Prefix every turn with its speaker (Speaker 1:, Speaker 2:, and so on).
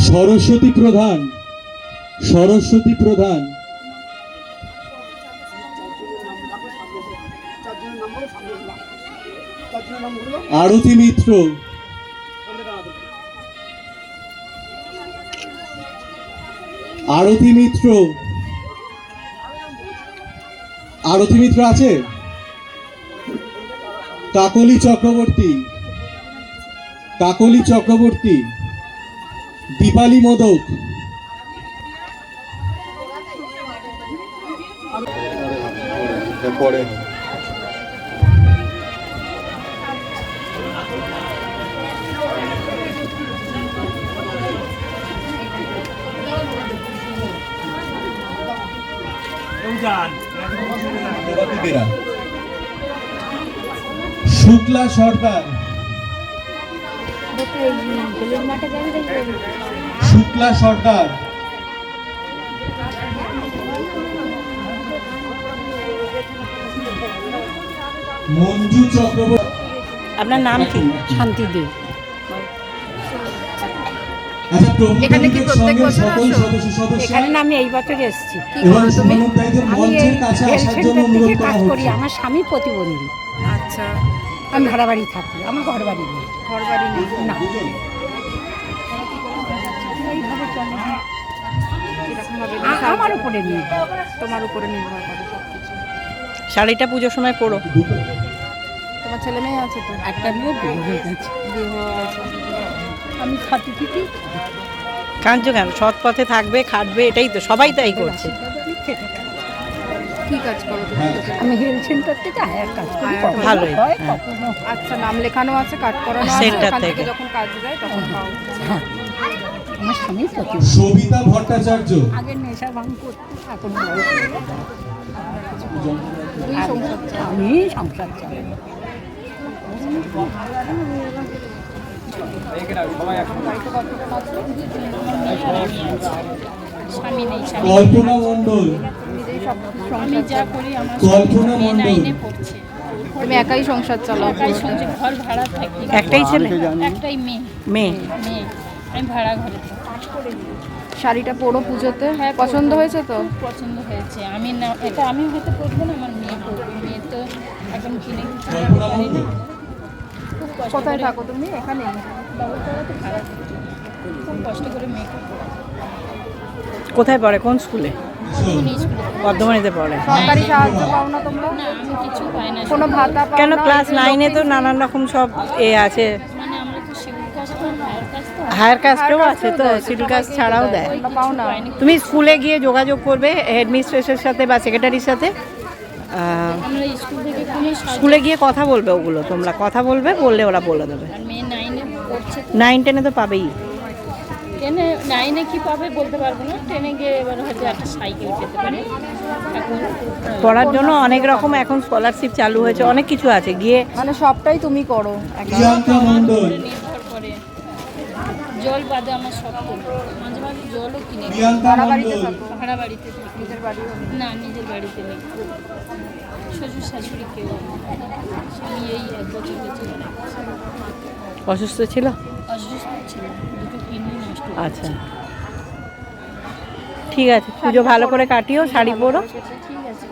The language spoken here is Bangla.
Speaker 1: সরস্বতী প্রধান, সরস্বতী প্রধান, আরতি মিত্র, আরতি মিত্র, আরতি মিত্র আছে? কাকলি চক্রবর্তী, কাকলি চক্রবর্তী, দীপালি মোদক, পরে শুক্লা সর্দার, শুক্লা সর্দার, মঞ্জু চক্রবর্তী।
Speaker 2: আপনার নাম কি? শান্তি দে।
Speaker 3: এখানে কি প্রত্যেক বছর আসো?
Speaker 2: এখানে না, আমি এই বছর এসেছি।
Speaker 3: কি করো তুমি?
Speaker 2: আমি এই হেলথ সেন্টার থেকে কাজ করি। আমার স্বামী প্রতিবন্ধী।
Speaker 3: আচ্ছা,
Speaker 2: আমি ভাড়া বাড়ি থাকি, আমার ঘর বাড়ি নেই।
Speaker 3: ঘর বাড়ি নেই
Speaker 2: না, আমার উপরে নেই,
Speaker 3: তোমার উপরে নির্ভর করে সবকিছু।
Speaker 2: শাড়িটা পুজোর সময় পরো।
Speaker 3: তোমার ছেলে মেয়ে আছে তো?
Speaker 2: একটা মেয়ে বিয়ে হয়ে গেছে।
Speaker 3: বিয়ে হয়ে গেছে।
Speaker 2: আমি খাটি পিটি। কাঁদছো কেন? সৎ পথে থাকবে, খাটবে, এটাই তো সবাই তাই করছে।
Speaker 3: কি কাজ করো তুমি?
Speaker 2: আমি হেলথ সেন্টার থেকে হায়ার কাজ করি।
Speaker 3: হায়ার
Speaker 2: ভালোই।
Speaker 3: আচ্ছা, নাম লেখানো আছে, কাট করানো আছে,
Speaker 2: সেন্টার
Speaker 3: ওখান থেকে
Speaker 2: থেকে।
Speaker 3: যখন কাজ দেয় তখন পাও।
Speaker 2: হ্যাঁ, আমার স্বামী প্রতিবন্ধী।
Speaker 1: সবিতা ভট্টাচার্য,
Speaker 2: আগে নেশা ভাঙ করতো, এখন
Speaker 3: তুই সংসার চালাও।
Speaker 2: আমি সংসার চালাই।
Speaker 4: স্বামী নেই,
Speaker 1: কল্পনা মণ্ডল,
Speaker 3: নিজেই সব কিছু
Speaker 4: আমি
Speaker 3: সংসার
Speaker 4: যা
Speaker 3: চালাও।
Speaker 4: করি আমার
Speaker 1: কল্পনা
Speaker 4: মেয়ে
Speaker 1: মণ্ডল,
Speaker 4: 9-এ পড়ছে।
Speaker 3: তুমি একাই সংসার চালাও?
Speaker 4: একাই সংসার, ঘর ভাড়া থাকি।
Speaker 2: একটাই ছেলে?
Speaker 4: একটাই মেয়ে।
Speaker 2: মেয়ে?
Speaker 4: মেয়ে, আমি ভাড়া ঘরে থাকি।
Speaker 3: শাড়িটা পরো পুজোতে? হ্যাঁ, পছন্দ হয়েছে তো?
Speaker 4: খুব পছন্দ হয়েছে। আমি না, এটা আমি হয়তো পরবো না, আমার মেয়ে পরবে। মেয়ে তো এখন কিনে দিতে পারি না। খুব কষ্ট
Speaker 3: কোথায়
Speaker 4: করে
Speaker 3: থাকো তুমি? এখানে?
Speaker 4: বাবুপাড়াতে ভাড়া থাকি। খুব কষ্ট করে মেয়েকে পড়াই।
Speaker 2: কোথায় পড়ে? কোন স্কুলে?
Speaker 4: উনি স্কুলে পড়ে।
Speaker 2: বর্ধমানেতে পড়ে।
Speaker 3: সরকারি সাহায্য পাও না তোমরা?
Speaker 4: না, আমি কিছু পাই না।
Speaker 3: কোনো ভাতা পাও
Speaker 2: কেন?
Speaker 3: না?
Speaker 2: ক্লাস 9-এ তো নানান রকম সব আছে।
Speaker 4: মানে আমরা তো শিডিউল কাস্ট, হায়ার কাস্ট তো
Speaker 2: হায়ার কাস্টেও
Speaker 3: হায়ার
Speaker 2: আছে তো,
Speaker 3: কাস্টেও দেয়,
Speaker 2: শিডিউল
Speaker 3: সবাইকেই
Speaker 2: কাস্ট ছাড়াও
Speaker 3: দেয়।
Speaker 2: দেয়।
Speaker 3: তোমরা পাও না?
Speaker 4: পাইনি।
Speaker 2: তুমি স্কুলে গিয়ে যোগাযোগ করবে হেডমিস্ট্রেসের সাথে বা সেক্রেটারির সাথে।
Speaker 4: আমরা স্কুল থেকে কোনো সাহায্য,
Speaker 2: স্কুলে গিয়ে কথা বলবে, ওগুলো তোমরা কথা বলবে, বললে ওরা বলে দেবে।
Speaker 4: আর মেয়ে 9-এ পড়ছে।
Speaker 2: 9-10-এ তো পাবেই।
Speaker 4: 9-এ কি পাবে বলতে পারবো না। 10-এ গিয়ে এবার হয়তো একটা সাইকেল পেতে পারে। এখন
Speaker 2: পড়ার জন্য অনেক রকম এখন স্কলারশিপ চালু হয়েছে, অনেক কিছু আছে। গিয়ে
Speaker 3: মানে সবটাই তুমি করো একা?
Speaker 1: প্রিয়াঙ্কা মণ্ডল,
Speaker 4: উপরে নির্ভর করে। জল বাদে আমার সব করবো। মাঝে মাঝে জলও কিনে খাই।
Speaker 1: প্রিয়াঙ্কা
Speaker 3: ভাড়া বাড়িতে
Speaker 1: মণ্ডল,
Speaker 3: থাকো?
Speaker 4: ভাড়া বাড়িতে থাকি।
Speaker 3: নিজের বাড়িও নেই?
Speaker 4: না, নিজের বাড়িতে নেই। শ্বশুর শাশুড়ি কেউ নেই। স্বামী এই 1 বছর হয়েছে
Speaker 2: অসুস্থ ছিল।
Speaker 4: অসুস্থ ছিল, দুটো কিডনি নষ্ট হয়েছে।
Speaker 2: আচ্ছা, ঠিক আছে, পুজো ভালো করে কাটিও, শাড়ি পরো।
Speaker 4: ঠিক আছে।